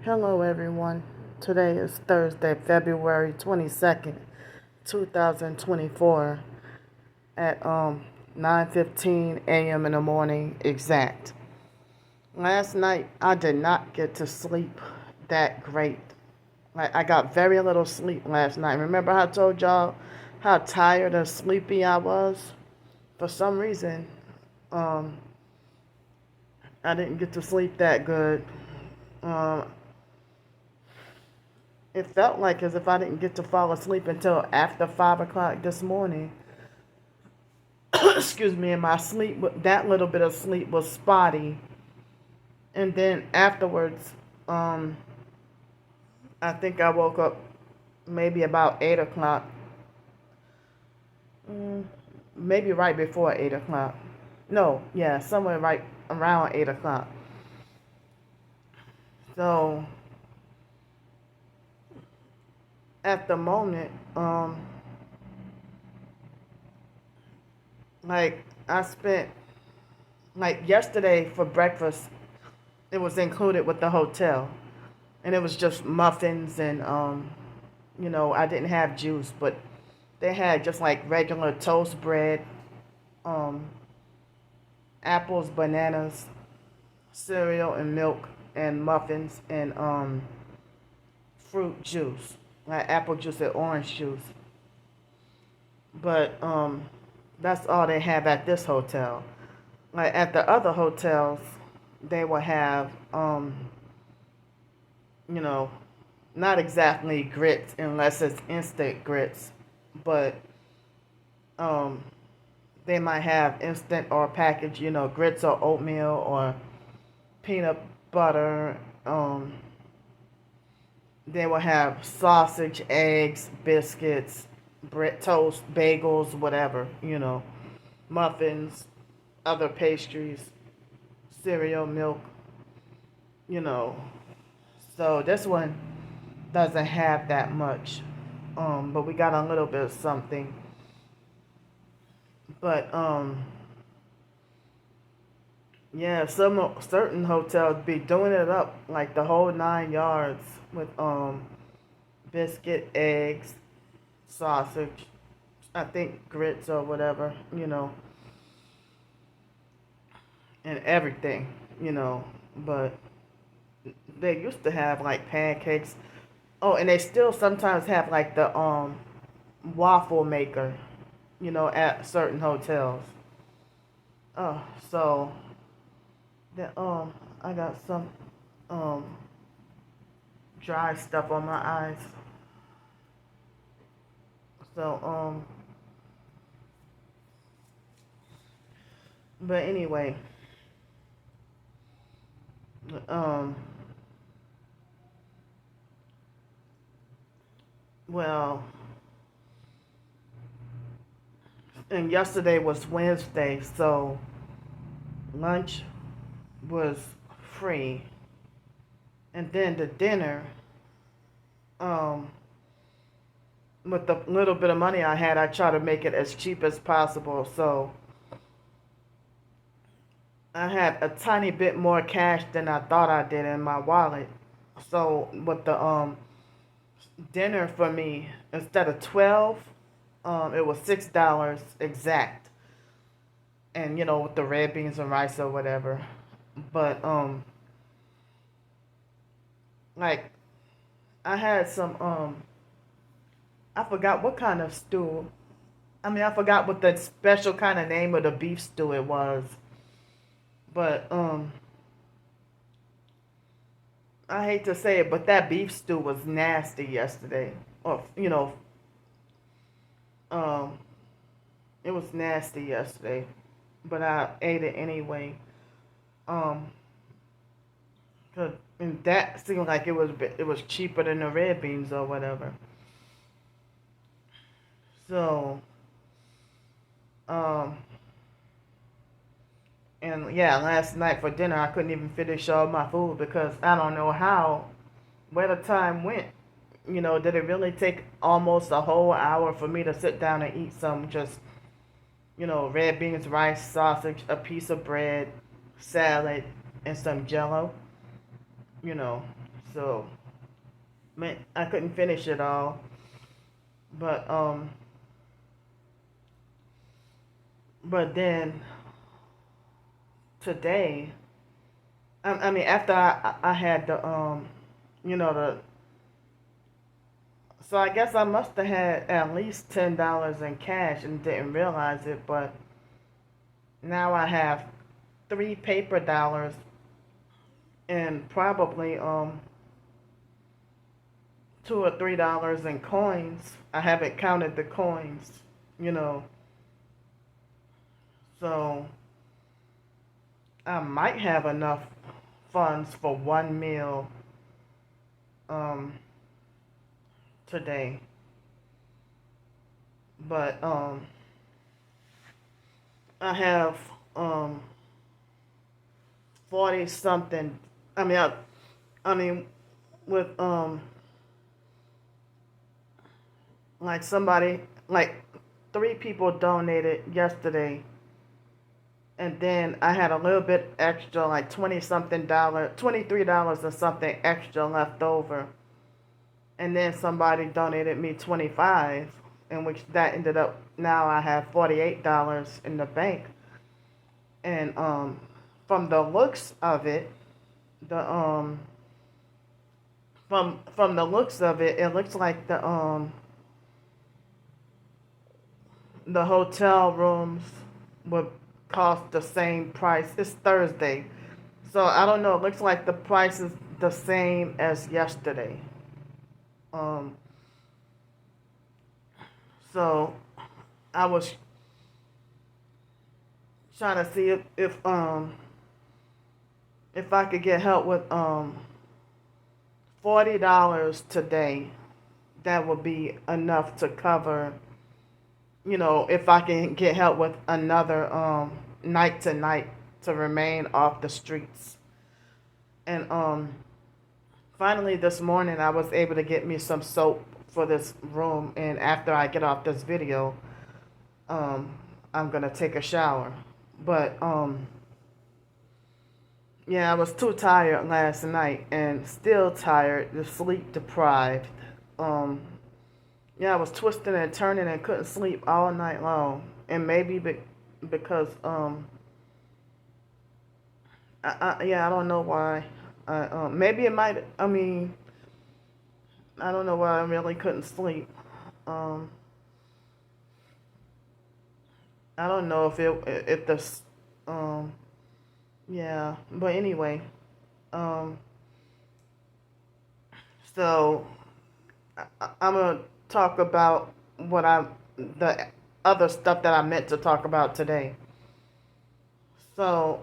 Hello, everyone. Today is Thursday, February 22nd, 2024 at 9:15 a.m. in the morning exact. Last night, I did not get to sleep that great. I got very little sleep last night. Remember how I told y'all how tired and sleepy I was? For some reason, um, I didn't get to sleep that good. Um, It felt like as if I didn't get to fall asleep until after 5 o'clock this morning. Excuse me, and my sleep, that little bit of sleep was spotty. And then afterwards, um, I think I woke up maybe about 8 o'clock, mm, maybe right before 8 o'clock. No, yeah, somewhere right around 8 o'clock. So at the moment, like I spent like yesterday for breakfast, it was included with the hotel, and it was just muffins and I didn't have juice, but they had just like regular toast bread, um apples, bananas, cereal and milk, and muffins and fruit juice, like apple juice and orange juice. But that's all they have at this hotel. Like at the other hotels, they will have you know not exactly grits unless it's instant grits, but um, they might have instant or packaged, grits or oatmeal or peanut butter. They will have sausage, eggs, biscuits, bread, toast, bagels, whatever, muffins, other pastries, cereal, milk, you know. So this one doesn't have that much, but we got a little bit of something. But yeah, some certain hotels be doing it up like the whole 9 yards with biscuit, eggs, sausage, I think grits or whatever, and everything, But they used to have like pancakes. Oh, and they still sometimes have like the waffle maker, at certain hotels. Oh, so the I got some um dry stuff on my eyes. So but anyway, um well, and yesterday was Wednesday, so lunch was free. And then the dinner, um with the little bit of money I had, I try to make it as cheap as possible. So I had a tiny bit more cash than I thought I did in my wallet. So with the dinner for me, instead of 12, it was $6 exact. And with the red beans and rice or whatever. But like I had some I forgot what kind of stew. I mean, I forgot what the special kind of name of the beef stew it was. But I hate to say it, but that beef stew was nasty yesterday. Or um, it was nasty yesterday, but I ate it anyway. Um, 'Cause and that seemed like it was cheaper than the red beans or whatever. So um, and yeah, last night for dinner I couldn't even finish all my food because I don't know where the time went. Did it really take almost a whole hour for me to sit down and eat some just, red beans, rice, sausage, a piece of bread, salad, and some jello? You know. So, man, I couldn't finish it all. But but then today, I mean, after I had the you know the, so I guess I must have had at least $10 in cash and didn't realize it. But now I have three paper dollars and probably $2 or $3 in coins. I haven't counted the coins, you know. So I might have enough funds for one meal um today. But I have um 40 something. I mean I mean with like somebody, like three people donated yesterday, and then I had a little bit extra, like 20 something dollar, $23 or something extra left over. And then somebody donated me 25, in which that ended up, now I have $48 in the bank. And from the looks of it, the from the looks of it, it looks like the hotel rooms would cost the same price. It's Thursday, so I don't know. It looks like the price is the same as yesterday. Um, so I was trying to see if I could get help with $40 today. That would be enough to cover. You know, if I can get help with another night tonight to remain off the streets. And finally this morning I was able to get me some soap for this room, and after I get off this video, um I'm gonna take a shower. But yeah, I was too tired last night and still tired, sleep deprived. Um yeah, I was twisting and turning and couldn't sleep all night long. And maybe because yeah, I don't know why. Maybe it might. I mean, I don't know why I really couldn't sleep. Um, I don't know if this. Um, yeah, but anyway. Um, so I'm gonna talk about the other stuff that I meant to talk about today. So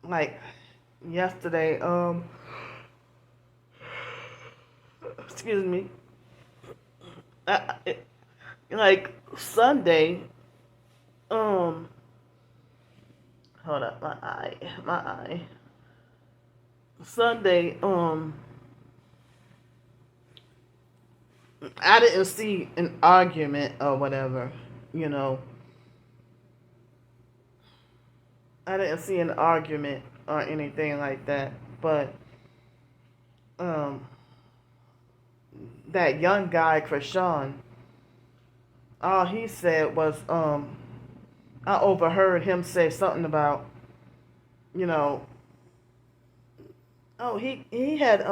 like yesterday, excuse me. I, like Sunday, um, hold up, my eye. Sunday, I didn't see an argument or whatever, you know. I didn't see an argument or anything like that, but um, that young guy, Krishan, all he said was, I overheard him say something about, you know, oh, he had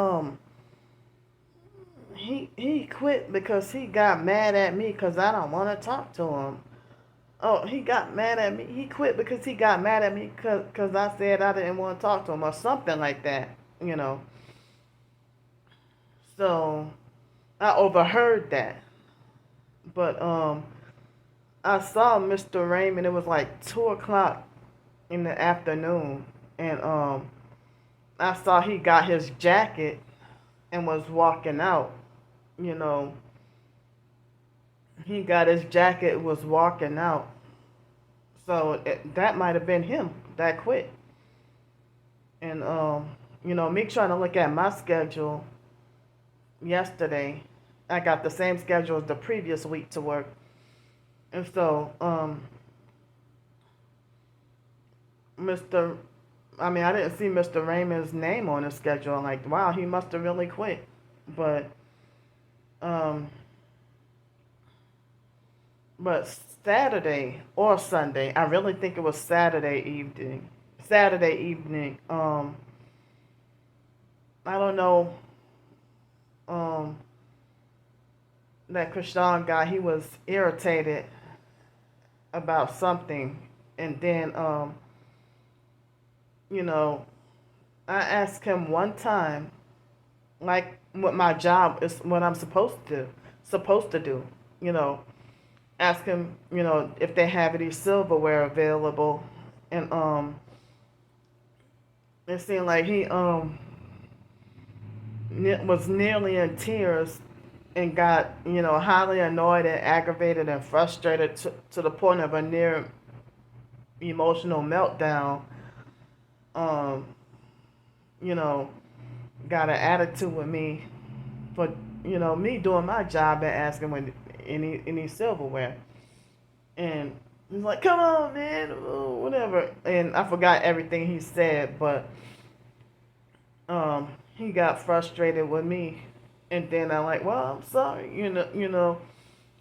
he quit because he got mad at me because I don't want to talk to him. Oh, he got mad at me. He quit because he got mad at me because I said I didn't want to talk to him or something like that, you know. So I overheard that. But I saw Mr. Raymond. It was like 2 o'clock in the afternoon, and I saw he got his jacket and was walking out. You know, he got his jacket, was walking out. So that might have been him that quit. And you know, me trying to look at my schedule yesterday, I got the same schedule as the previous week to work. And so Mr. I didn't see Mr. Raymond's name on the schedule. I'm like, wow, he must have really quit. But, um, but Saturday or Sunday, I really think it was Saturday evening. Saturday evening, I don't know, um, that Krishan guy, he was irritated about something. And then, you know, I asked him one time, like what my job is, what I'm supposed to do, you know, ask him, if they have any silverware available. And it seemed like he was nearly in tears and got, highly annoyed and aggravated and frustrated to the point of a near emotional meltdown. Um, you know, got an attitude with me for, me doing my job and asking when any silverware. And he's like, "Come on, man," whatever. And I forgot everything he said, but he got frustrated with me. And then I'm like, "Well, I'm sorry,"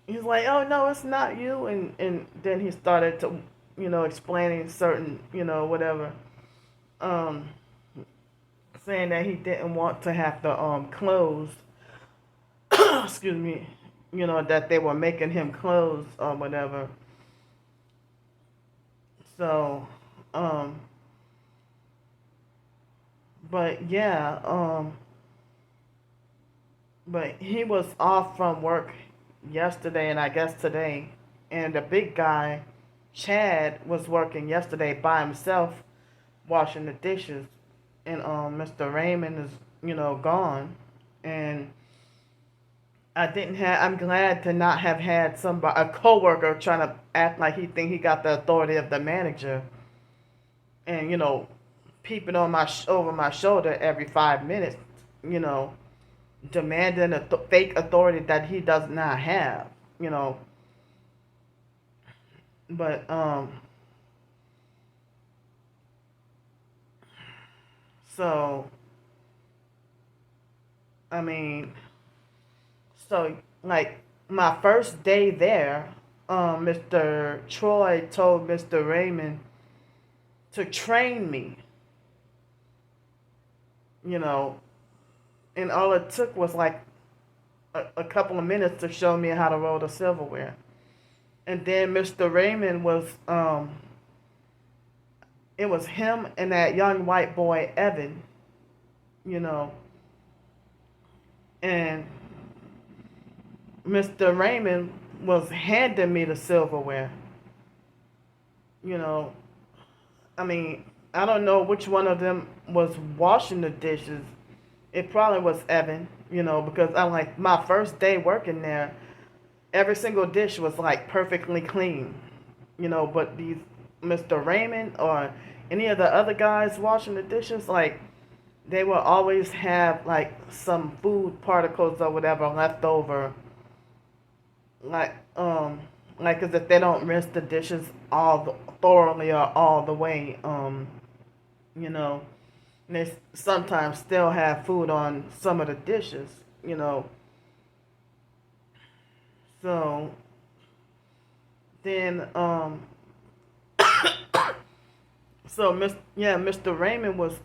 He's like, "Oh no, it's not you," and then he started to, explaining certain, whatever, um, saying that he didn't want to have to close, excuse me, that they were making him close or whatever. So, um, but yeah, but he was off from work yesterday and I guess today, and the big guy, Chad, was working yesterday by himself, washing the dishes, and Mr. Raymond is, gone, and I'm glad to not have had a coworker trying to act like he think he got the authority of the manager, and peeping on over my shoulder every 5 minutes, you know, demanding a fake authority that he does not have, you know. But so I mean, so like my first day there, Mr. Troy told Mr. Raymond to train me, you know, and all it took was like a couple of minutes to show me how to roll the silverware. And then Mr. Raymond was, it was him and that young white boy, Evan, you know, and Mr. Raymond was handing me the silverware, you know. I mean, I don't know which one of them was washing the dishes. It probably was Evan, you know, because I like my first day working there, every single dish was like perfectly clean, you know, but these Mr. Raymond or any of the other guys washing the dishes, like they will always have like some food particles or whatever left over, like like as if they don't rinse the dishes thoroughly or all the way, you know, and they sometimes still have food on some of the dishes, you know. So then, Mr. Raymond was,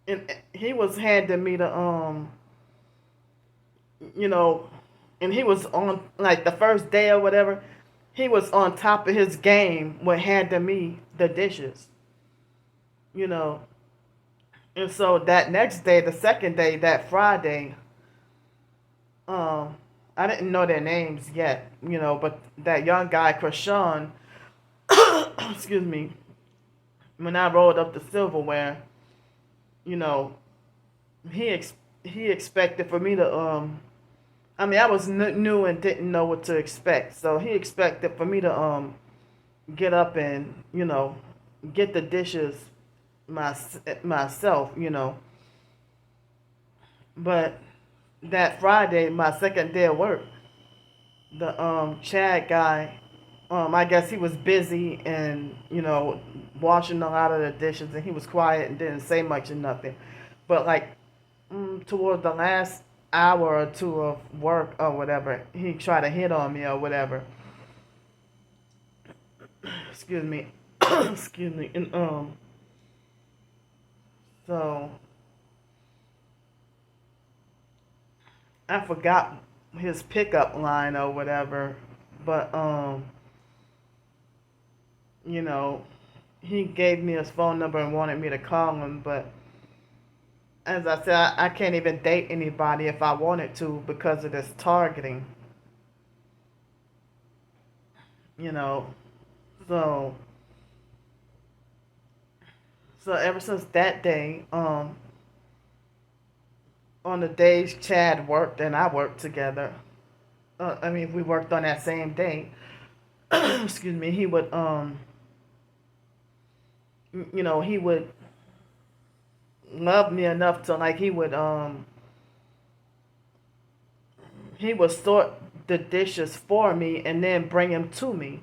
and he was handing me the, you know, and he was on, like, the first day or whatever, he was on top of his game with handing me the dishes, you know. And so that next day, the second day, that Friday, um, I didn't know their names yet, you know, but that young guy, Krishan, excuse me, when I rolled up the silverware, you know, he expected for me to, I mean, I was new and didn't know what to expect, so he expected for me to, get up and, you know, get the dishes myself, you know. But that Friday, my second day of work, the Chad guy, I guess he was busy and, washing a lot of the dishes, and he was quiet and didn't say much or nothing. But like toward the last hour or two of work or whatever, he tried to hit on me or whatever. Excuse me. Excuse me. And so I forgot his pickup line or whatever, but you know, he gave me his phone number and wanted me to call him, but as I said, I can't even date anybody if I wanted to because of this targeting, you know. So so ever since that day, on the days Chad worked and I worked together, I mean, we worked on that same day. Excuse me. He would, he would love me enough to like he would sort the dishes for me and then bring them to me.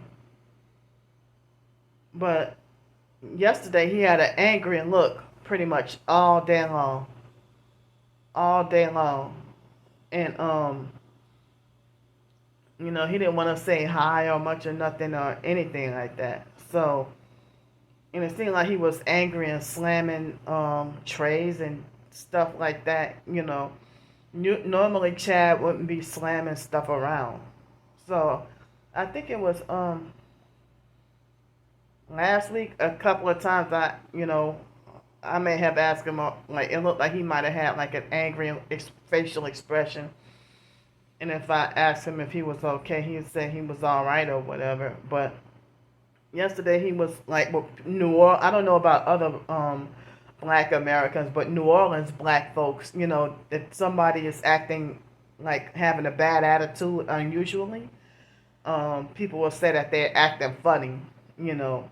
But yesterday he had an angry look pretty much all day long, and he didn't want to say hi or much or nothing or anything like that. So, and it seemed like he was angry and slamming trays and stuff like that. Normally Chad wouldn't be slamming stuff around. So, I think it was last week a couple of times I may have asked him like it looked like he might have had like an angry facial expression. And if I asked him if he was okay, he said he was all right or whatever. But yesterday he was like, well, New Orleans. I don't know about other Black Americans, but New Orleans Black folks, if somebody is acting like having a bad attitude unusually, people will say that they're acting funny, you know.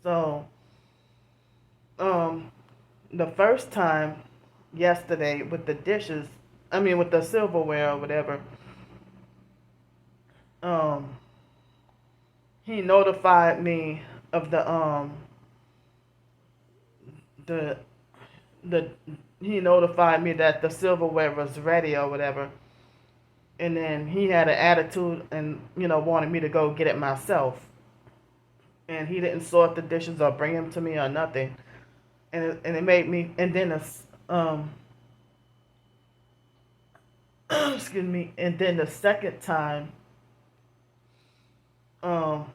So, um, the first time yesterday with the dishes, I mean with the silverware or whatever, um, he notified me of the the he notified me that the silverware was ready or whatever, and then he had an attitude and wanted me to go get it myself, and he didn't sort the dishes or bring them to me or nothing, and it made me, and then excuse me, and then the second time, um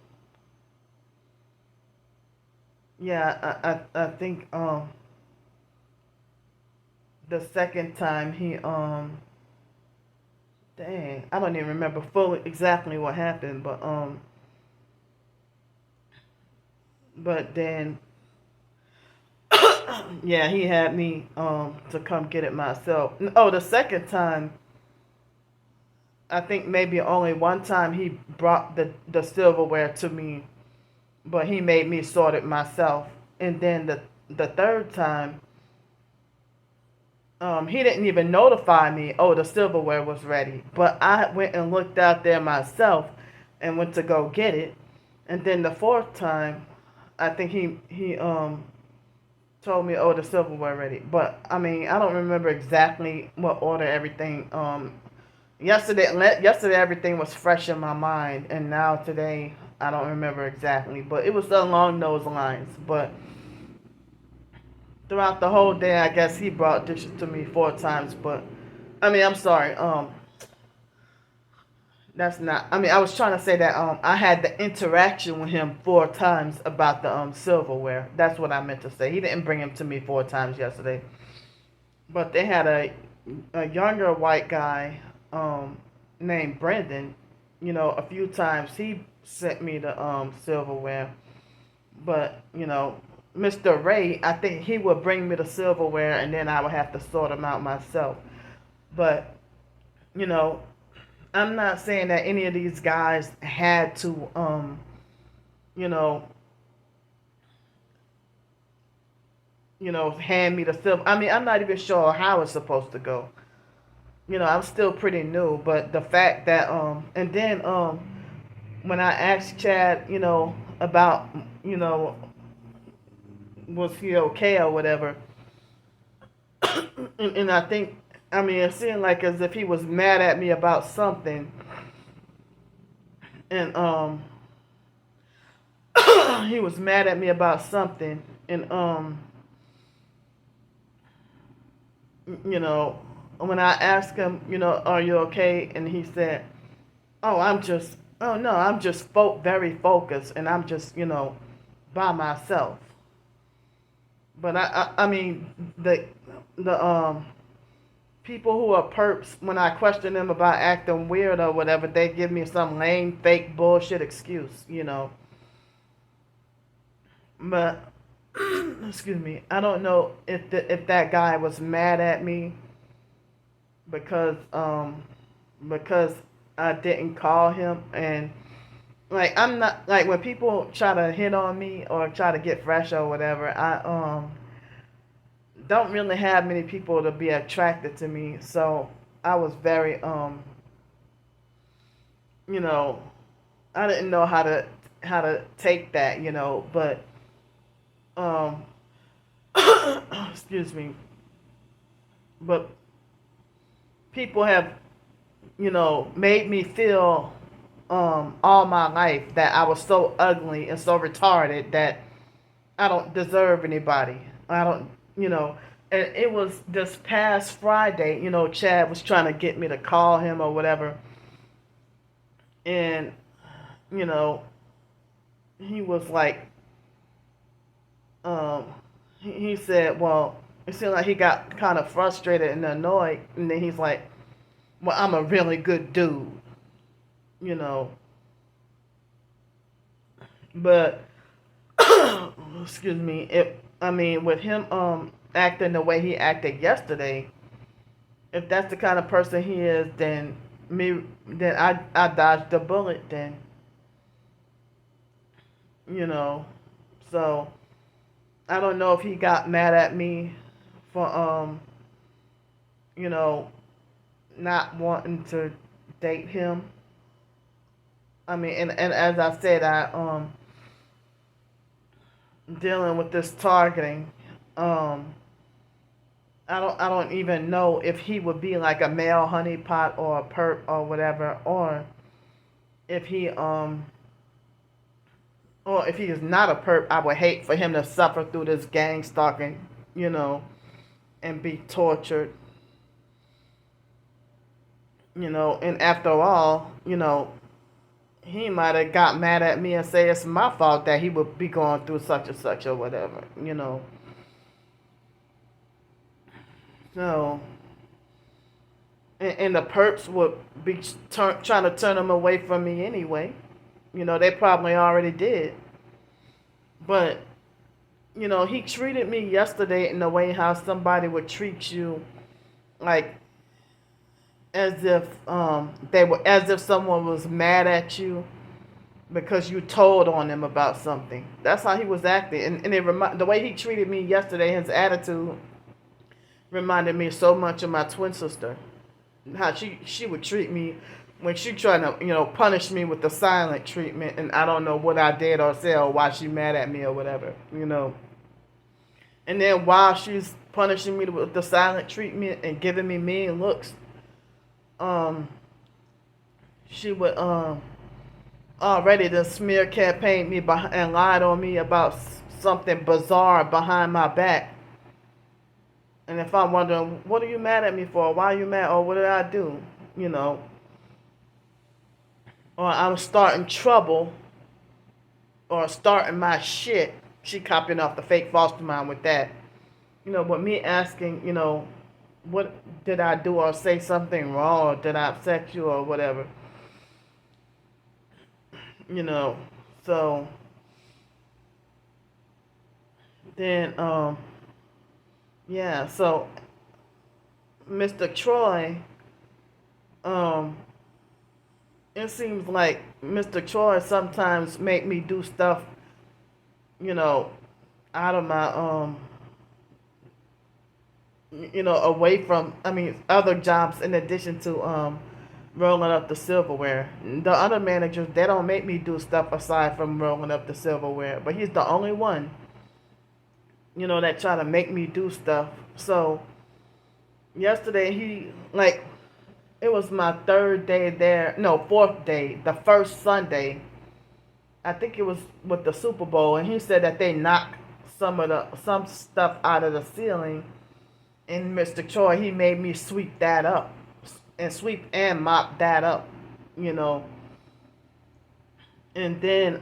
yeah, I think the second time he dang, I don't even remember fully exactly what happened, but then yeah, he had me to come get it myself. Oh, the second time, I think maybe only one time he brought the silverware to me, but he made me sort it myself. And then the third time, he didn't even notify me, oh, the silverware was ready. But I went and looked out there myself and went to go get it. And then the fourth time, I think he told me, oh, the silverware ready. But I mean, I don't remember exactly what order everything. Yesterday everything was fresh in my mind, and now today I don't remember exactly. But it was along those lines. But throughout the whole day, I guess he brought dishes to me 4 times. But I mean, I'm sorry. That's not. I mean, I was trying to say that I had the interaction with him 4 times about the silverware. That's what I meant to say. He didn't bring him to me 4 times yesterday, but they had a younger white guy named Brendan. A few times he sent me the silverware, but Mr. Ray, I think he would bring me the silverware, and then I would have to sort them out myself. But you know, I'm not saying that any of these guys had to, you know, hand me the silver. I mean, I'm not even sure how it's supposed to go. I'm still pretty new, but the fact that, and then, when I asked Chad, about, you know, was he okay or whatever, and I think, I mean, it seemed like as if he was mad at me about something, and he was mad at me about something, and you know, when I asked him, are you okay, and he said, oh no, I'm just very focused, and I'm just, by myself. But I mean, the people who are perps, when I question them about acting weird or whatever, they give me some lame, fake bullshit excuse. But excuse me, I don't know if that guy was mad at me because because I didn't call him, and like, I'm not, like, when people try to hit on me or try to get fresh or whatever, I don't really have many people to be attracted to me. So I was very you know I didn't know how to take that, but um excuse me, but people have, made me feel all my life that I was so ugly and so retarded that I don't deserve anybody. I don't, you know. And it was this past Friday, Chad was trying to get me to call him or whatever. And, you know, he was like, um, he said, well, it seemed like he got kind of frustrated and annoyed. And then he's like, well, I'm a really good dude, you know. But, excuse me, I mean, with him acting the way he acted yesterday, if that's the kind of person he is, then I dodged the bullet then, you know. So I don't know if he got mad at me for you know, not wanting to date him. I mean, and as I said, I dealing with this targeting. Um, I don't even know if he would be like a male honeypot or a perp or whatever, if he um or if he is not a perp. I would hate for him to suffer through this gang stalking, you know, and be tortured, and after all, he might have got mad at me and say it's my fault that he would be going through such and such or whatever. So, and the perps would be trying to turn him away from me anyway. They probably already did. But, he treated me yesterday in the way how somebody would treat you, like, as if someone was mad at you because you told on them about something. That's how he was acting, and the way he treated me yesterday, his attitude reminded me so much of my twin sister. How she would treat me when she tried to punish me with the silent treatment, and I don't know what I did or said or why she mad at me or whatever. And then while she's punishing me with the silent treatment and giving me mean looks, um, she would already the smear campaign me and lied on me about something bizarre behind my back. And if I'm wondering, what are you mad at me for? Why are you mad? Or what did I do? Or I'm starting trouble or starting my shit. She copying off the fake foster mom with that. But me asking, what did I do or say something wrong, or did I upset you or whatever? So then, yeah, so Mr. Troy, um, it seems like Mr. Troy sometimes make me do stuff, out of my, away from, I mean, other jobs in addition to, rolling up the silverware. The other managers, they don't make me do stuff aside from rolling up the silverware, but he's the only one, that try to make me do stuff. So yesterday it was my third day there, no, fourth day, the first Sunday. I think it was with the Super Bowl, and he said that they knocked some stuff out of the ceiling. And Mr. Choi, he made me sweep that up, and sweep and mop that up, you know. And then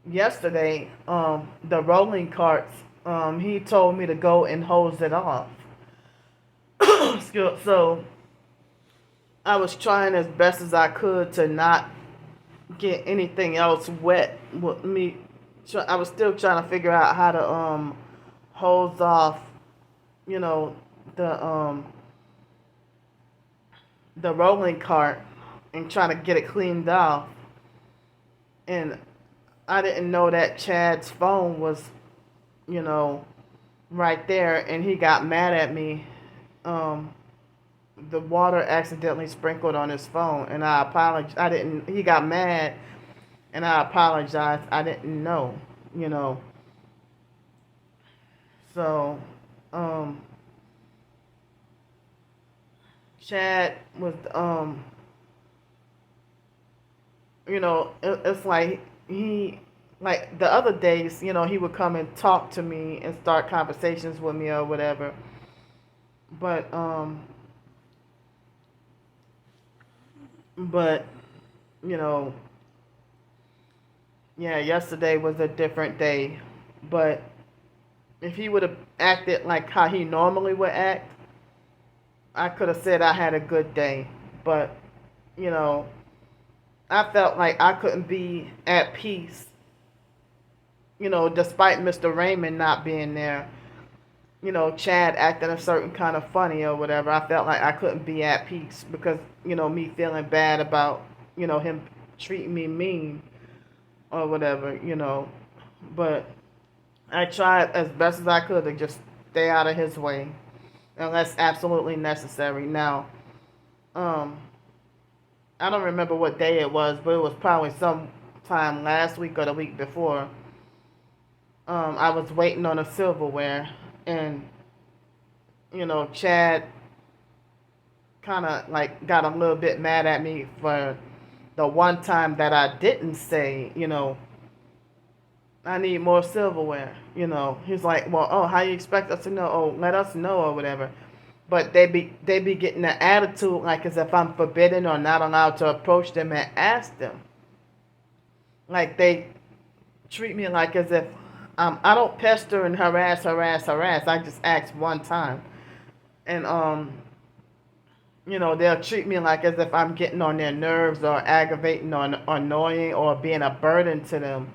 yesterday, the rolling carts, he told me to go and hose it off. So I was trying as best as I could to not get anything else wet with me. I was still trying to figure out how to hose off, you know, the rolling cart, and trying to get it cleaned off. And I didn't know that Chad's phone was, you know, right there, and he got mad at me. The water accidentally sprinkled on his phone, and I apologized. I didn't. He got mad, and I apologized. I didn't know, you know. So, Chad was, it's like like the other days, he would come and talk to me and start conversations with me or whatever. But, but, you know, yeah, yesterday was a different day. But if he would have acted like how he normally would act, I could have said I had a good day. But, you know, I felt like I couldn't be at peace, despite Mr. Raymond not being there. Chad acting a certain kind of funny or whatever. I felt like I couldn't be at peace because, me feeling bad about, him treating me mean or whatever. But I tried as best as I could to just stay out of his way unless absolutely necessary. Now, I don't remember what day it was, but it was probably sometime last week or the week before. I was waiting on a silverware, and Chad kind of like got a little bit mad at me for the one time that I didn't say, I need more silverware. He's like, well, oh, how you expect us to know? Oh, let us know or whatever. But they be getting an attitude like as if I'm forbidden or not allowed to approach them and ask them. Like they treat me like as if I don't pester and harass. I just ask one time, and they'll treat me like as if I'm getting on their nerves or aggravating or annoying or being a burden to them.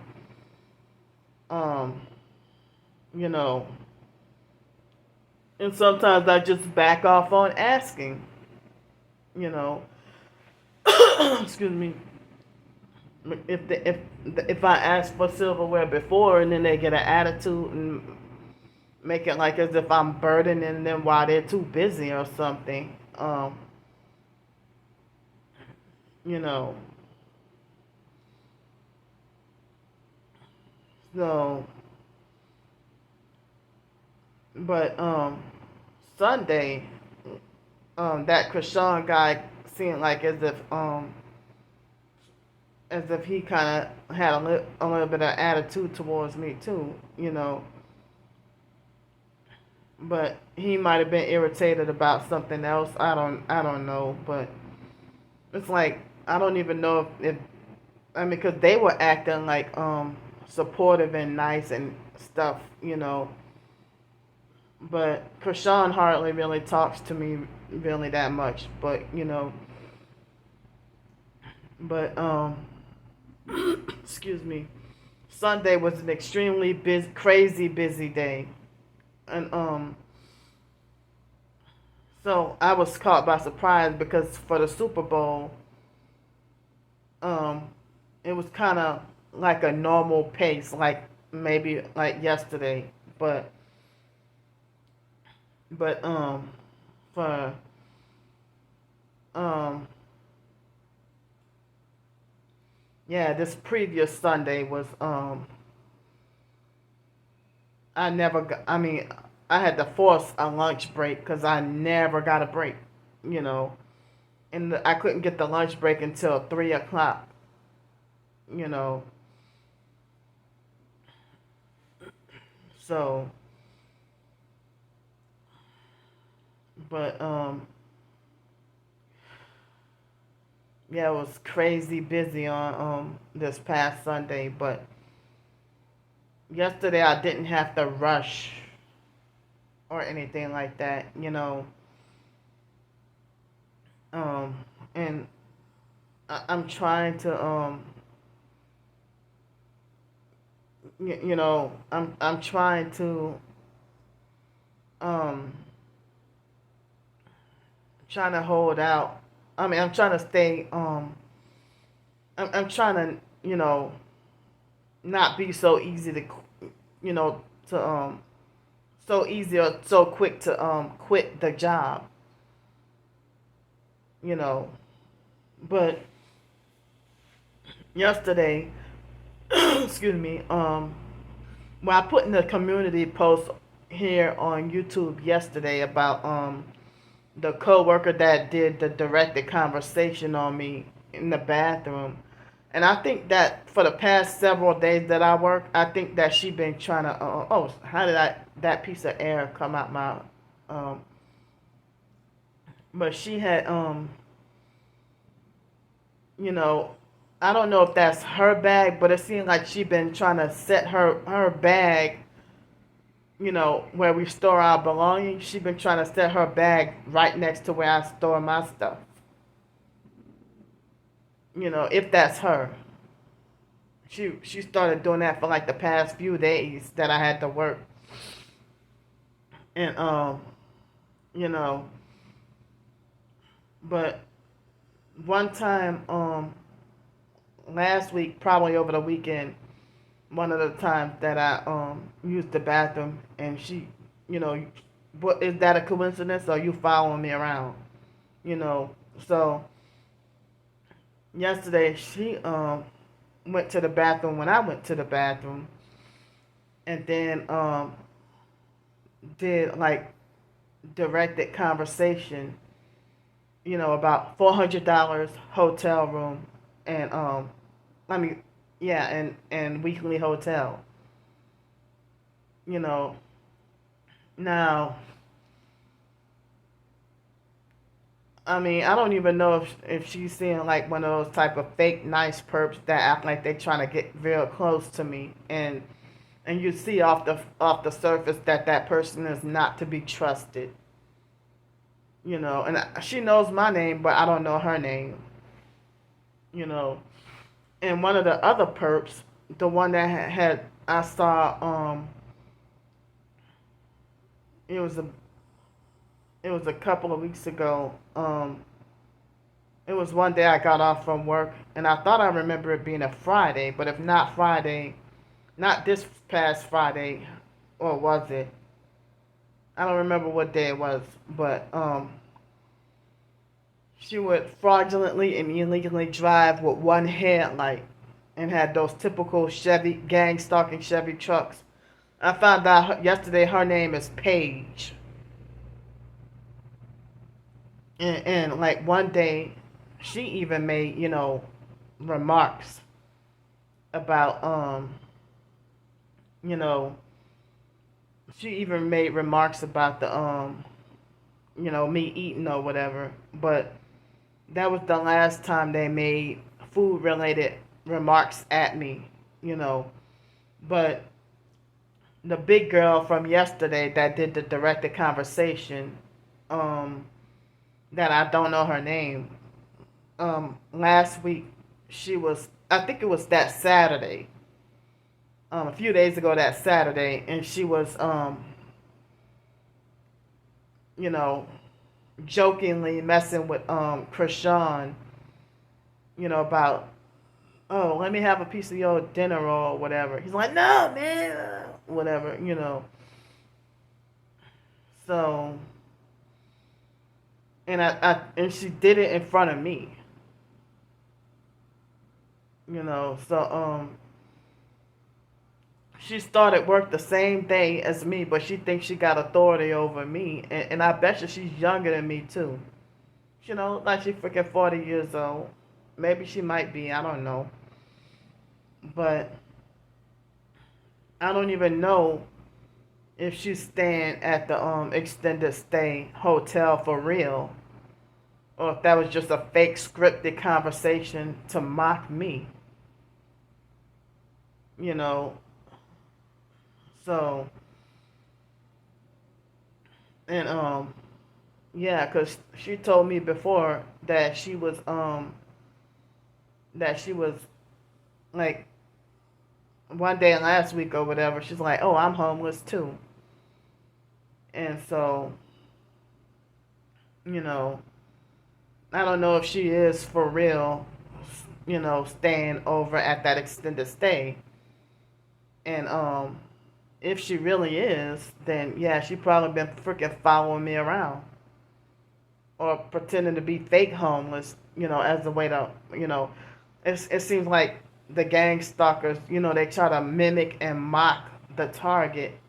Um, you know, and sometimes I just back off on asking. You know, excuse me. If I ask for silverware before and then they get an attitude and make it like as if I'm burdening them while they're too busy or something, you know. So, but Sunday, that Krishan guy seemed like as if he kind of had a little bit of attitude towards me too, But he might have been irritated about something else. I don't know. But it's like I don't even know if I mean, because they were acting like supportive and nice and stuff. But Krishan hardly really talks to me really that much. But excuse me. Sunday was an extremely busy, crazy busy day, and so I was caught by surprise because for the Super Bowl, um, it was kind of like a normal pace, like maybe like yesterday, but for um, yeah, this previous Sunday was, I never got, I mean, I had to force a lunch break because I never got a break, you know, and I couldn't get the lunch break until 3 o'clock, you know, so, but, yeah, it was crazy busy on, this past Sunday, but yesterday I didn't have to rush or anything like that, you know, um, and I'm trying to, I'm trying to, um, trying to hold out. I mean, I'm trying to stay, I'm trying to, not be so easy to, to, so easy or so quick to, quit the job, you know, but yesterday, excuse me, well, I put in the community post here on YouTube yesterday about the coworker that did the directed conversation on me in the bathroom. And I think that for the past several days that I work, I think that she been trying to. Oh, how did that piece of air come out my? Um, but she had you know, I don't know if that's her bag, but it seemed like she been trying to set her bag, where we store our belongings. She been trying to set her bag right next to where I store my stuff. If that's her. She started doing that for like the past few days that I had to work. And you know, but one time last week, probably over the weekend, one of the times that I used the bathroom, and she, what is that a coincidence, or you following me around? You know, so yesterday she went to the bathroom when I went to the bathroom, and then did like directed conversation, about $400 hotel room, and I mean, yeah, and weekly hotel. You know, now, I mean, I don't even know if she's seeing like one of those type of fake nice perps that act like they trying to get real close to me, and you see off the surface that that person is not to be trusted. And she knows my name, but I don't know her name. You know, and one of the other perps, the one that had I saw, it was a couple of weeks ago. It was one day I got off from work, and I thought I remember it being a Friday, but if not Friday, not this past Friday, or was it? I don't remember what day it was, but she would fraudulently and illegally drive with one headlight and had those typical Chevy gang stalking Chevy trucks. I found out yesterday her name is Paige. And like one day, she even made, remarks about, you know, she even made remarks about the, me eating or whatever. But that was the last time they made food related remarks at me, you know. But the big girl from yesterday that did the directed conversation, that I don't know her name, last week she was, I think it was that Saturday, a few days ago that Saturday, and she was, you know, jokingly messing with Krishan, about, oh, let me have a piece of your dinner or whatever. He's like, no, man, whatever. So and she did it in front of me, so she started work the same day as me, but she thinks she got authority over me, and I bet you she's younger than me too. Like she freaking 40 years old. Maybe she might be, I don't know. But I don't even know if she's staying at the extended stay hotel for real, or if that was just a fake scripted conversation to mock me, you know. So, and yeah, cause she told me before that she was like one day last week or whatever. She's like, "Oh, I'm homeless too," and so you know, I don't know if she is for real, staying over at that extended stay, and if she really is, then yeah, she probably been freaking following me around or pretending to be fake homeless, as a way to, it seems like the gang stalkers, they try to mimic and mock the target,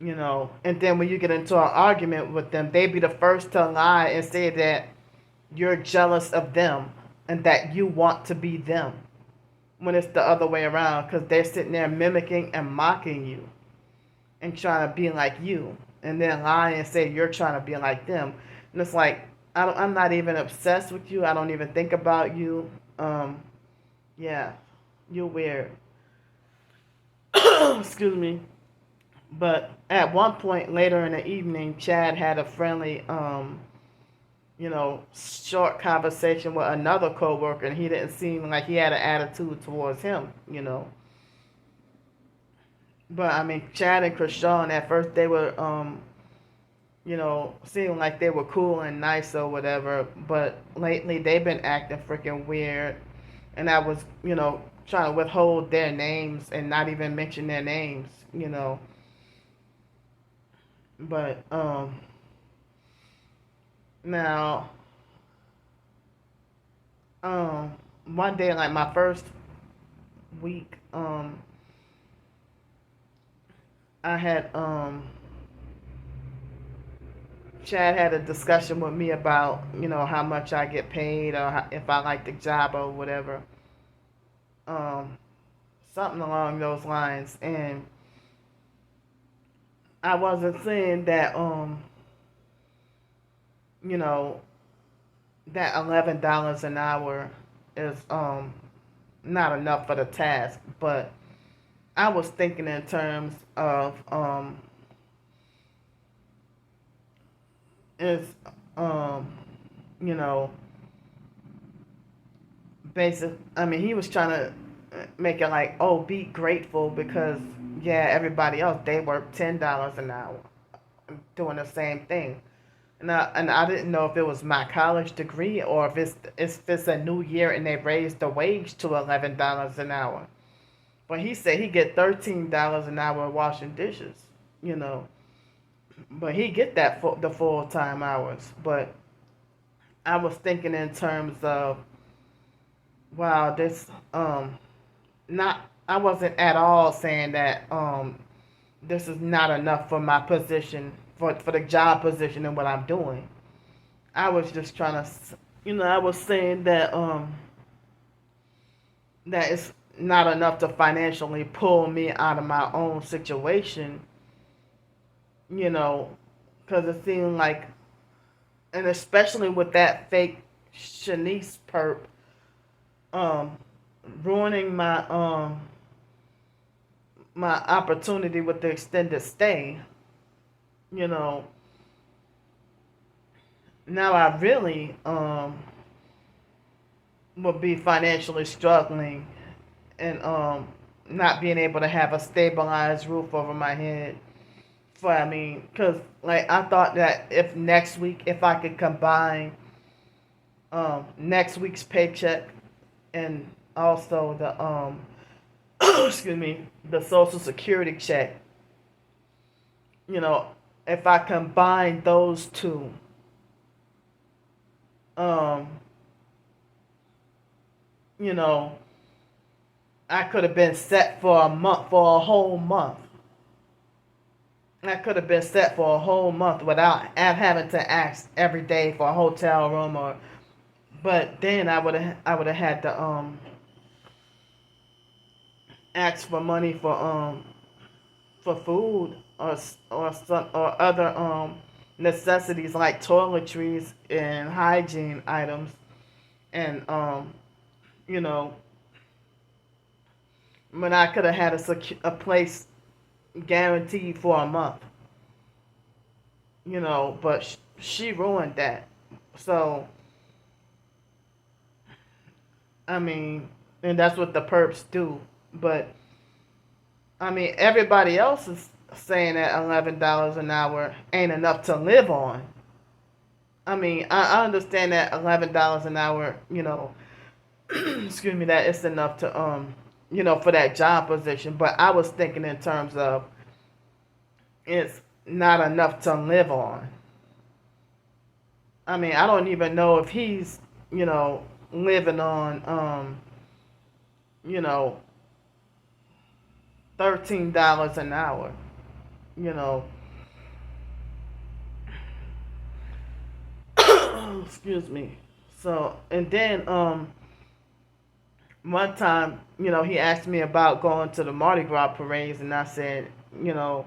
and then when you get into an argument with them, they be the first to lie and say that you're jealous of them and that you want to be them when it's the other way around because they're sitting there mimicking and mocking you and trying to be like you and then lie and say you're trying to be like them. And it's like, I'm not even obsessed with you. I don't even think about you. Yeah, you're weird. Excuse me. But at one point later in the evening, Chad had a friendly, short conversation with another coworker, and he didn't seem like he had an attitude towards him. But I mean, Chad and Krishan at first they were, seemed like they were cool and nice or whatever. But lately they've been acting freaking weird, and I was, trying to withhold their names and not even mention their names. But now one day like my first week I had Chad had a discussion with me about how much I get paid or if I like the job or whatever, um, something along those lines, and I wasn't saying that you know that $11 an hour is not enough for the task, but I was thinking in terms of is um you know basic. I mean, he was trying to make it like, oh, be grateful because yeah, everybody else they work $10 an hour doing the same thing. And I didn't know if it was my college degree or if it's a new year and they raised the wage to $11 an hour. But he said he get $13 an hour washing dishes, you know. But he get that for the full time hours. But I was thinking in terms of wow, this not I wasn't at all saying that this is not enough for my position for the job position and what I'm doing. I was just trying to, I was saying that it's not enough to financially pull me out of my own situation, you know, because it seemed like, and especially with that fake Shanice perp, um, ruining my opportunity with the extended stay, you know. Now I really will be financially struggling and not being able to have a stabilized roof over my head. For I mean, because like I thought that if next week if I could combine next week's paycheck and also the excuse me, the Social Security check, you know, if I combine those two, um, you know, I could have been set for a month, for a whole month. I could have been set for a whole month without having to ask every day for a hotel room or. But then I would have had to ask for money for food or some or other necessities like toiletries and hygiene items and you know when I could have had a place guaranteed for a month, but she ruined that. So I mean, and that's what the perps do. But I mean, everybody else is saying that $11 an hour ain't enough to live on. I mean, I understand that $11 an hour, excuse me, that it's enough to for that job position. But I was thinking in terms of it's not enough to live on. I mean, I don't even know if he's, living on you know, $13 an hour. You know, excuse me. So and then one time, he asked me about going to the Mardi Gras parades, and I said, nah,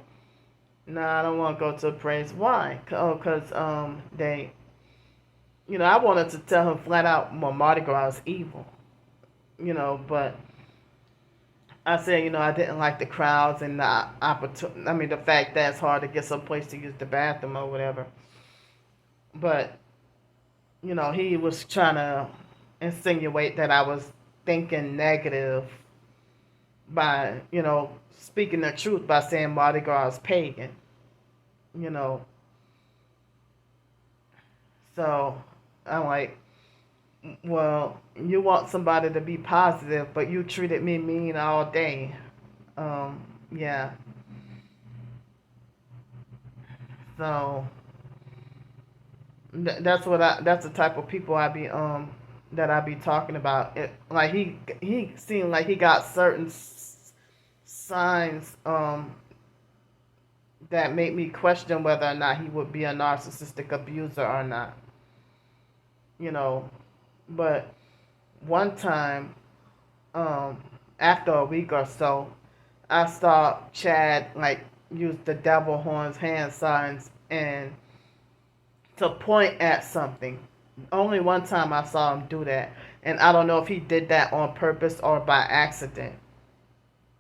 I don't want to go to the parades. Why? Oh, cause they, I wanted to tell him flat out, well, Mardi Gras is evil, but I said, I didn't like the crowds and the opportunity. I mean, the fact that it's hard to get someplace to use the bathroom or whatever. But he was trying to insinuate that I was thinking negative by, speaking the truth by saying Mardi Gras is pagan, you know. So I'm like, well, you want somebody to be positive, but you treated me mean all day. Yeah. So that's the type of people I be that I be talking about. It like he seemed like he got certain signs that made me question whether or not he would be a narcissistic abuser or not. You know, but one time, um, after a week or so, I saw Chad like use the devil horns hand signs and to point at something. Only one time I saw him do that, and I don't know if he did that on purpose or by accident.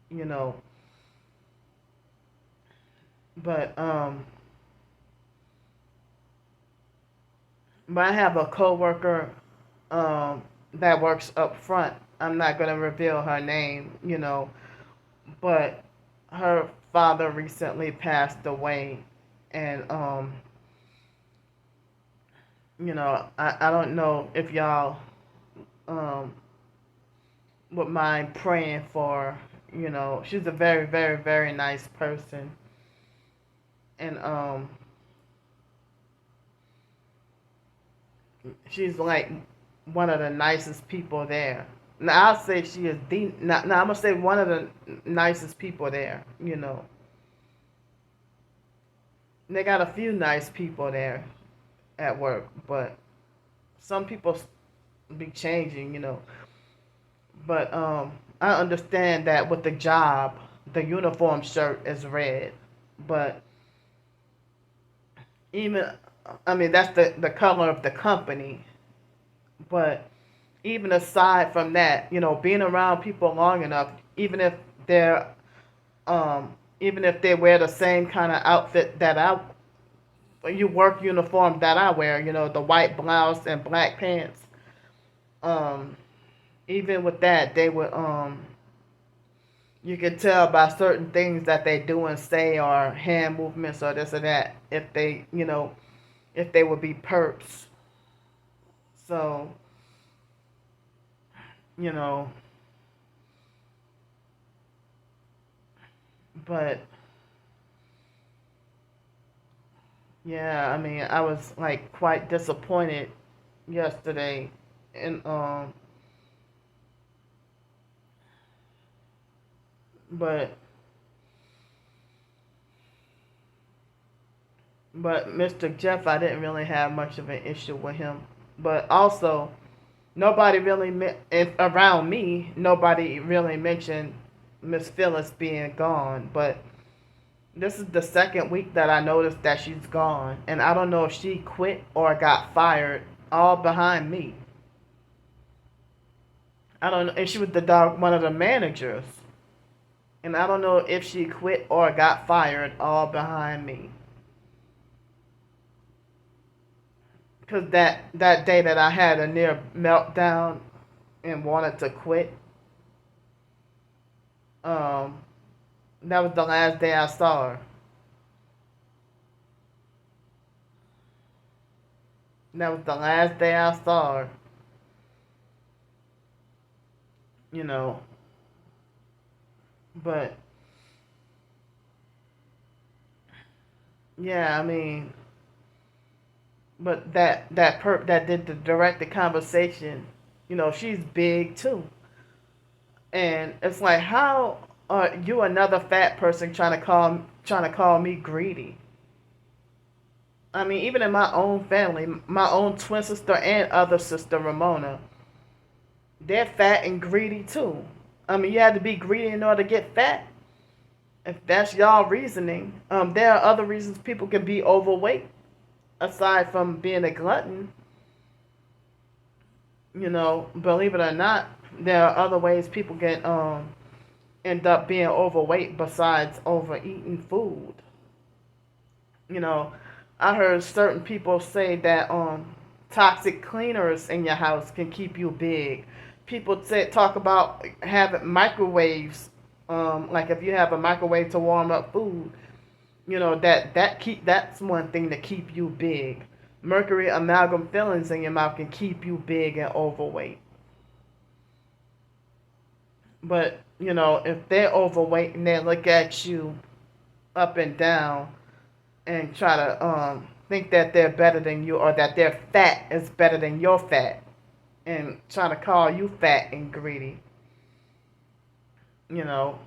You know, but but I have a coworker that works up front. I'm not gonna reveal her name, but her father recently passed away, and I don't know if y'all um would mind praying for her. She's a very, very, very nice person, and she's like one of the nicest people there. Now I'll say she is the. Now I'm gonna say one of the nicest people there. They got a few nice people there at work, but some people be changing. But I understand that with the job, the uniform shirt is red, but even I mean that's the color of the company. But even aside from that, being around people long enough, they're even if they wear the same kind of outfit that you work uniform that I wear, the white blouse and black pants. Um, Even with that, they would you can tell by certain things that they do and say or hand movements or this or that if they would be perps. So you know, but yeah, I mean, I was like quite disappointed, yesterday, and but Mr. Jeff, I didn't really have much of an issue with him. But also, nobody really if around me, nobody really mentioned Miss Phyllis being gone. But this is the second week that I noticed that she's gone, and I don't know if she quit or got fired, all behind me. I don't know, and she was the dog, one of the managers, and I don't know if she quit or got fired, all behind me. Cause that day that I had a near meltdown and wanted to quit, um, that was the last day I saw her. That was the last day I saw her. You know, but yeah, I mean, but that perp that did the directed conversation, she's big too, and it's like, how are you another fat person trying to call me greedy? I mean, even in my own family, my own twin sister and other sister Ramona, they're fat and greedy too. I mean, you had to be greedy in order to get fat. If that's y'all reasoning, there are other reasons people can be overweight aside from being a glutton. Believe it or not, there are other ways people can end up being overweight besides overeating food. You know, I heard certain people say that toxic cleaners in your house can keep you big. People talk about having microwaves. Like if you have a microwave to warm up food, that's one thing to keep you big. Mercury amalgam fillings in your mouth can keep you big and overweight. But if they're overweight and they look at you up and down and try to think that they're better than you, or that their fat is better than your fat, and trying to call you fat and greedy, you know.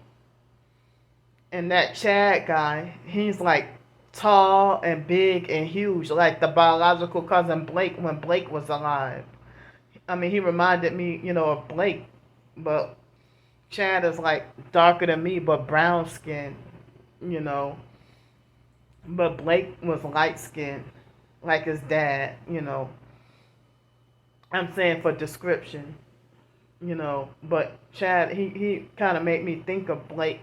And that Chad guy, he's like tall and big and huge, like the biological cousin Blake when Blake was alive. I mean, he reminded me, of Blake, but Chad is like darker than me, but brown skin, you know. But Blake was light skinned, like his dad. I'm saying for description. But Chad, he kind of made me think of Blake,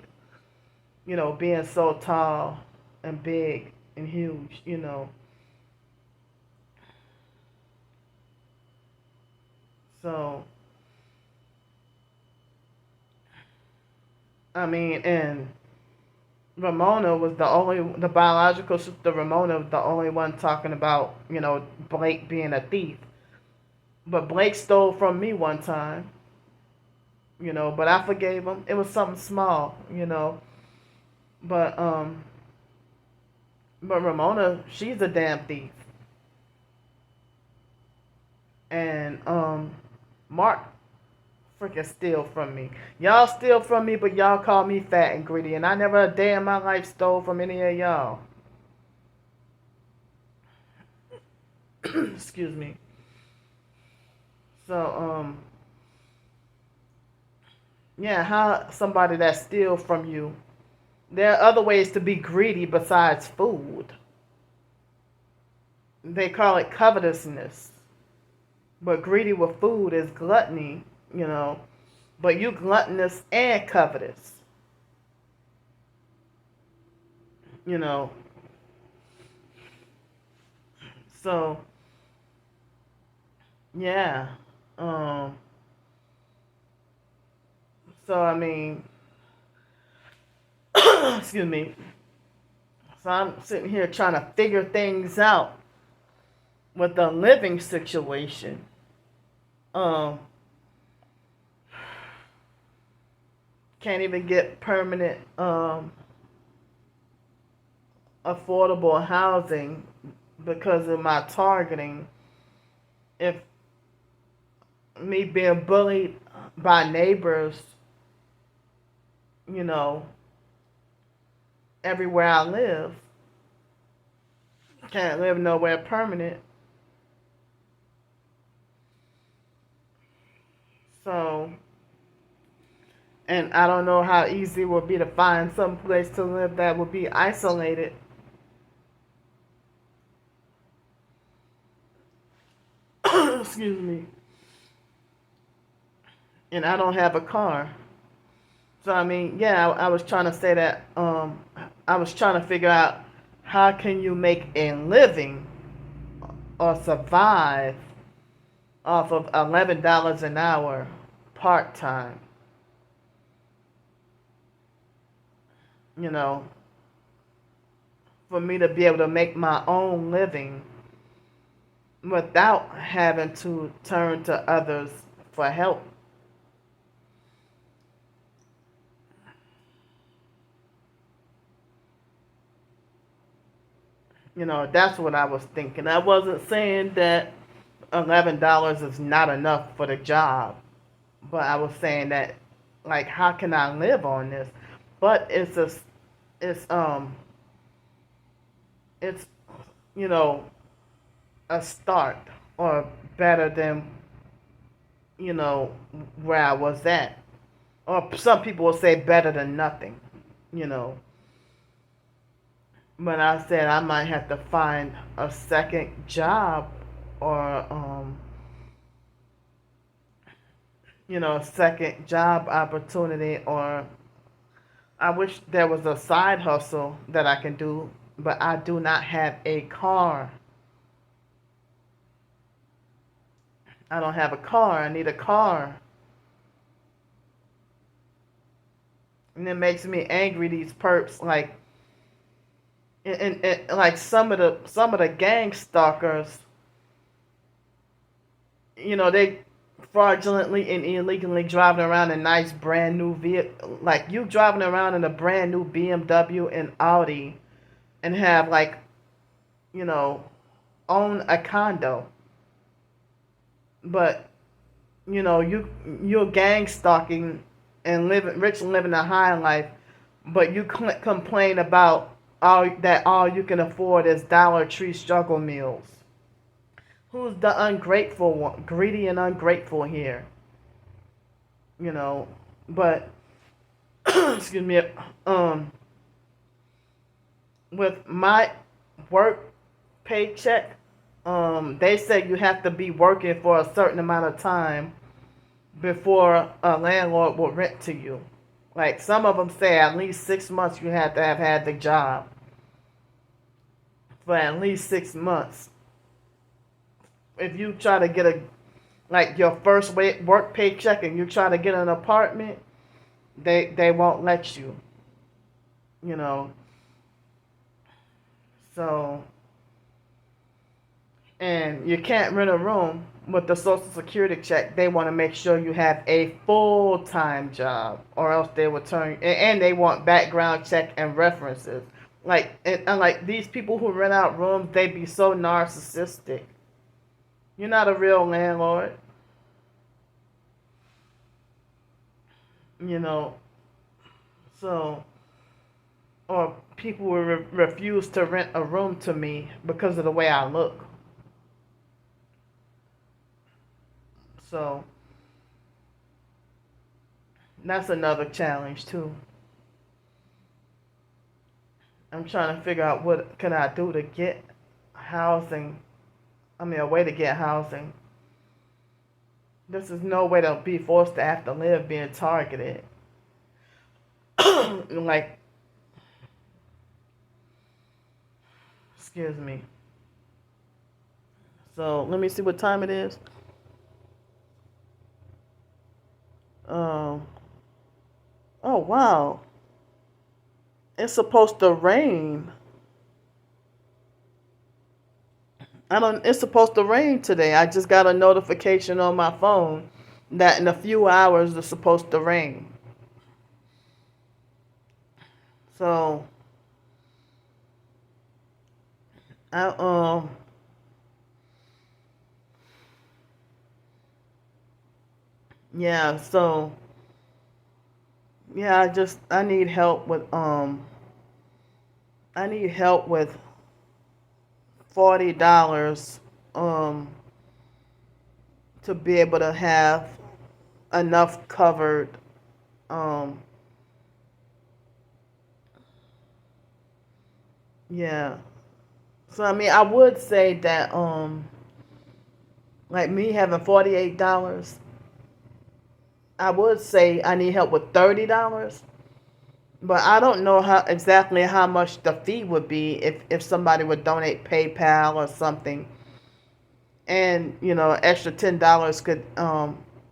being so tall and big and huge. So, I mean, and the biological sister Ramona was the only one talking about, Blake being a thief. But Blake stole from me one time, but I forgave him. It was something small. But Ramona, she's a damn thief. And Mark freaking steal from me. Y'all steal from me, but y'all call me fat and greedy, and I never a day in my life stole from any of y'all. Excuse me. So yeah, how somebody that steal from you. There are other ways to be greedy besides food. They call it covetousness. But greedy with food is gluttony. But you gluttonous and covetous. You know. So yeah. Um so I mean excuse me. So I'm sitting here trying to figure things out with the living situation. Um can't even get permanent affordable housing because of my targeting. If me being bullied by neighbors, you know, everywhere I live. Can't live nowhere permanent. So, and I don't know how easy it would be to find some place to live that would be isolated. Excuse me. And I don't have a car. So I mean, yeah, I was trying to say that I was trying to figure out how can you make a living or survive off of $11 an hour part time. You know, for me to be able to make my own living without having to turn to others for help. You know, that's what I was thinking. I wasn't saying that $11 is not enough for the job, but I was saying that, like, how can I live on this? But it's it's you know a start, or better than where I was at, or some people will say better than nothing. You know, but I said I might have to find a second job, or a second job opportunity, or I wish there was a side hustle that I can do, but I do not have a car. I don't have a car. I need a car. And it makes me angry, these perps, like, and like some of the gang stalkers, they fraudulently and illegally driving around in nice brand new vehicle, like you driving around in a brand new BMW and Audi, and have, like, you know own a condo, but you're gang stalking and living rich and living a high life, but you complain about all you can afford is Dollar Tree struggle meals. Who's the ungrateful one, greedy and ungrateful here? You know, but excuse me, um, with my work paycheck, they say you have to be working for a certain amount of time before a landlord will rent to you. Like, some of them say at least 6 months you have to have had the job for at least 6 months. If you try to get like your first work paycheck and you try to get an apartment, they won't let you. You know, so, and you can't rent a room with the Social Security check. They want to make sure you have a full-time job, or else they will turn. And they want background check and references. Like, and like these people who rent out rooms, they be so narcissistic. You're not a real landlord. You know, so, or people will refuse to rent a room to me because of the way I look. So that's another challenge too. I'm trying to figure out what can I do to get housing. I mean, a way to get housing. This is no way to be forced to have to live being targeted. Like, excuse me. So let me see what time it is. Um. Oh wow. It's supposed to rain. I don't. It's supposed to rain today. I just got a notification on my phone that in a few hours it's supposed to rain. So I Yeah, so yeah, I need help with I need help with $40 um to be able to have enough covered. um yeah. So I mean, I would say that like me having $48, I would say I need help with $30. But I don't know how exactly how much the fee would be if somebody would donate PayPal or something. And extra $10 could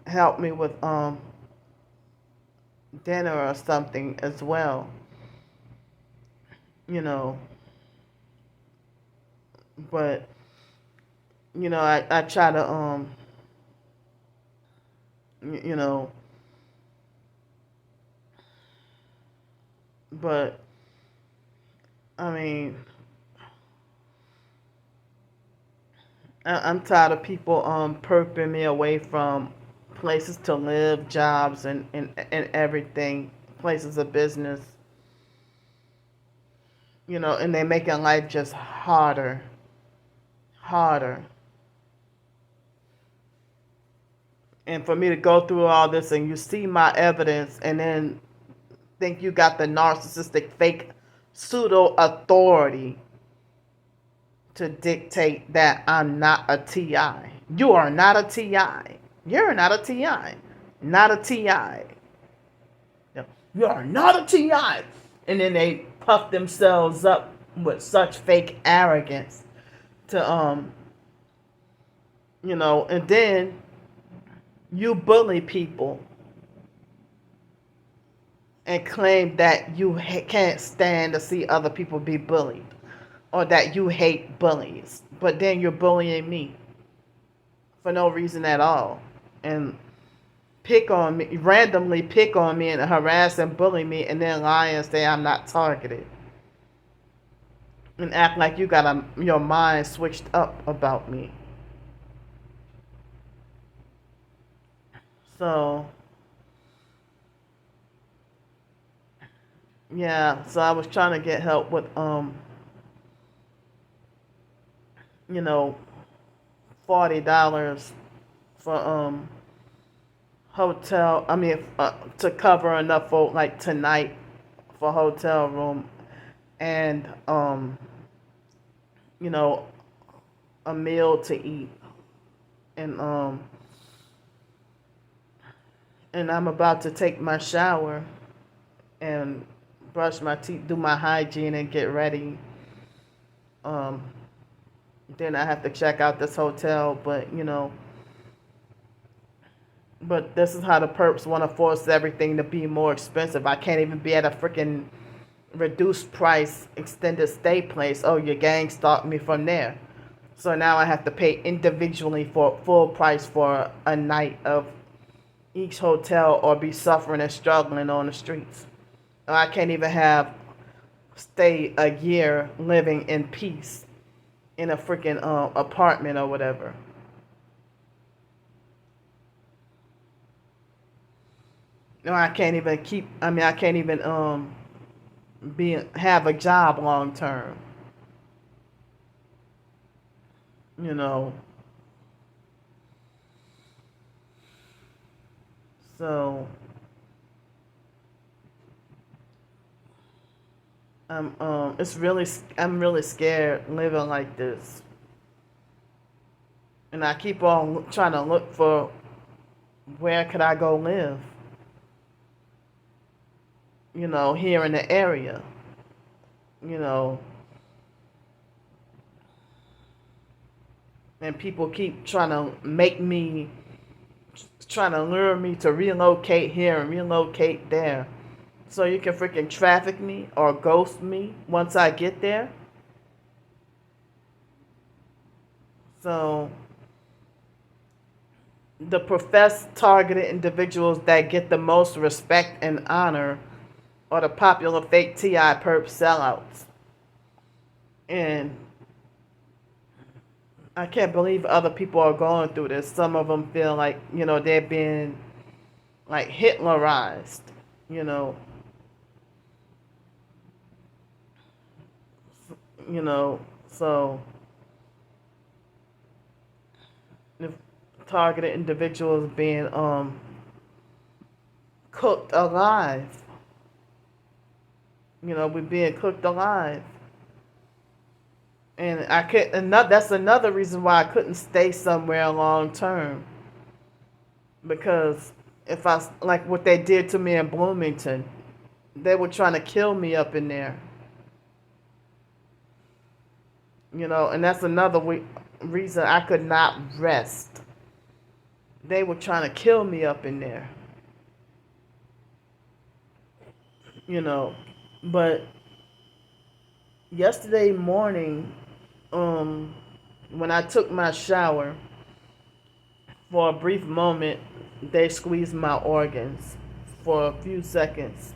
help me with dinner or something as well. You know, but I try to you know, but I mean, I'm tired of people perping me away from places to live, jobs, and everything, places of business. And they making life just harder, harder. And for me to go through all this and you see my evidence and then think you got the narcissistic fake pseudo authority to dictate that I'm not a TI. You are not a TI. You're not a TI. Not a TI. You are not a TI. And then they puff themselves up with such fake arrogance to and then you bully people and claim that you can't stand to see other people be bullied or that you hate bullies, but then you're bullying me for no reason at all and pick on me, randomly pick on me and harass and bully me, and then lie and say I'm not targeted and act like you got your mind switched up about me. So yeah, so I was trying to get help with you know $40 for hotel. I mean, to cover enough for like tonight for hotel room and you know a meal to eat and I'm about to take my shower and brush my teeth, do my hygiene, and get ready. Um, then I have to check out this hotel, but this is how the perps want to force everything to be more expensive. I can't even be at a freaking reduced price extended stay place. Oh, your gang stalked me from there. So now I have to pay individually for full price for a night of each hotel or be suffering and struggling on the streets. I can't even stay a year living in peace in a freaking apartment or whatever. No, I can't even I can't even have a job long term. You know. So I'm really scared living like this. And I keep on trying to look for where could I go live? Here in the area. You know, and people keep trying to lure me to relocate here and relocate there. So you can freaking traffic me or ghost me once I get there. So the professed targeted individuals that get the most respect and honor are the popular fake TI perp sellouts. And I can't believe other people are going through this. Some of them feel like, they're being like Hitlerized, you know, you know. So if targeted individuals being cooked alive, we're being cooked alive. And I could, and that's another reason why I couldn't stay somewhere long term. Because if I, like what they did to me in Bloomington, they were trying to kill me up in there. And that's another reason I could not rest. They were trying to kill me up in there. But yesterday morning, when I took my shower, for a brief moment, they squeezed my organs for a few seconds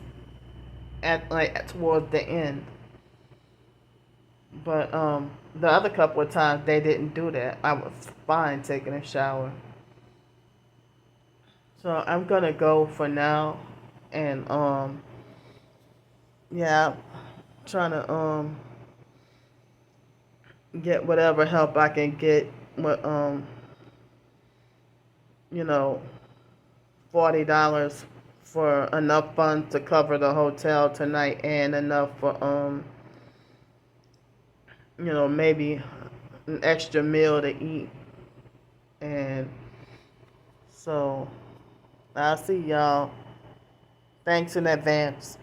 towards the end. But the other couple of times they didn't do that. I was fine taking a shower. So I'm gonna go for now, and yeah, trying to get whatever help I can get with you know, $40 for enough funds to cover the hotel tonight and enough for maybe an extra meal to eat. And so I'll see y'all. Thanks in advance.